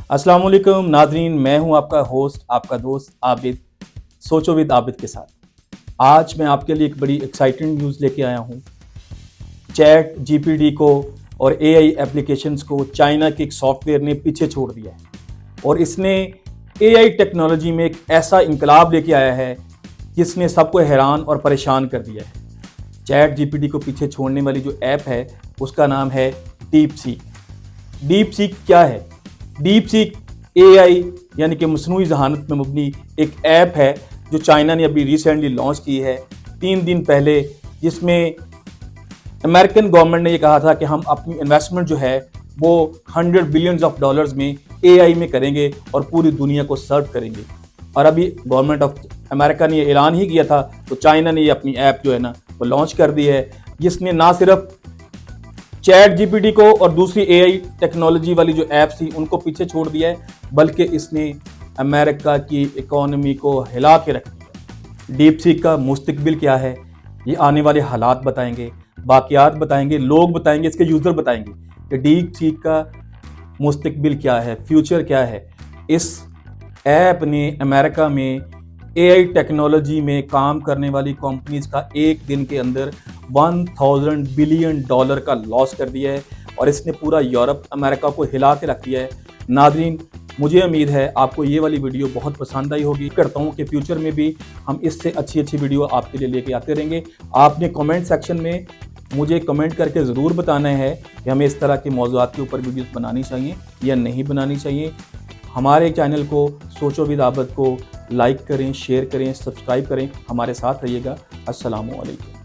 अस्सलाम वालेकुम नाजरीन, मैं हूं आपका होस्ट, आपका दोस्त आबिद, सोचो विद आबिद के साथ। आज मैं आपके लिए एक बड़ी एक्साइटिंग न्यूज़ लेके आया हूं। चैट जीपीटी को और एआई एप्लीकेशंस को चाइना के एक सॉफ्टवेयर ने पीछे छोड़ दिया है और इसने एआई टेक्नोलॉजी में एक ऐसा इंकलाब लेके आया है जिसने सबको हैरान और परेशान कर दिया है। चैट जीपीटी को पीछे छोड़ने वाली जो ऐप है उसका नाम है डीप सीक। डीप सीक क्या है? डीप सीक एआई यानी कि मसनूई ज़हानत में मबनी एक ऐप है जो चाइना ने अभी रिसेंटली लॉन्च की है 3 दिन पहले, जिसमें अमेरिकन गवर्नमेंट ने ये कहा था कि हम अपनी इन्वेस्टमेंट जो है वो $100 बिलियन में एआई में करेंगे और पूरी दुनिया को सर्व करेंगे। और अभी गवर्नमेंट ऑफ अमेरिका ने ये ऐलान ही किया था तो चाइना ने ये अपनी ऐप जो है ना वो लॉन्च कर दी है, जिसने ना सिर्फ चैट जीपीटी को और दूसरी एआई टेक्नोलॉजी वाली जो ऐप्स थी उनको पीछे छोड़ दिया है, बल्कि इसने अमेरिका की इकोनॉमी को हिला के रख दिया। डीप सीक का मुस्तकबिल क्या है, ये आने वाले हालात बताएंगे, बाकियात बताएंगे, लोग बताएंगे, इसके यूज़र बताएंगे कि डीप सीक का मुस्तकबिल क्या है, फ्यूचर क्या है। इस ऐप ने अमेरिका में एआई टेक्नोलॉजी में काम करने वाली कंपनीज का एक दिन के अंदर $1000 बिलियन का लॉस कर दिया है और इसने पूरा यूरोप अमेरिका को हिला के रख दिया है। नाज़रीन, मुझे उम्मीद है आपको ये वाली वीडियो बहुत पसंद आई होगी। करता हूँ कि फ्यूचर में भी हम इससे अच्छी अच्छी वीडियो आपके लिए लेके आते रहेंगे। आपने कमेंट सेक्शन में मुझे कमेंट करके ज़रूर बताना है कि हमें इस तरह के मौज़ूआत के ऊपर वीडियोस बनानी चाहिए या नहीं बनानी चाहिए। हमारे चैनल को सोचो विद आबिद को लाइक करें, शेयर करें, सब्सक्राइब करें, हमारे साथ रहिएगा। अस्सलामु अलैकुम।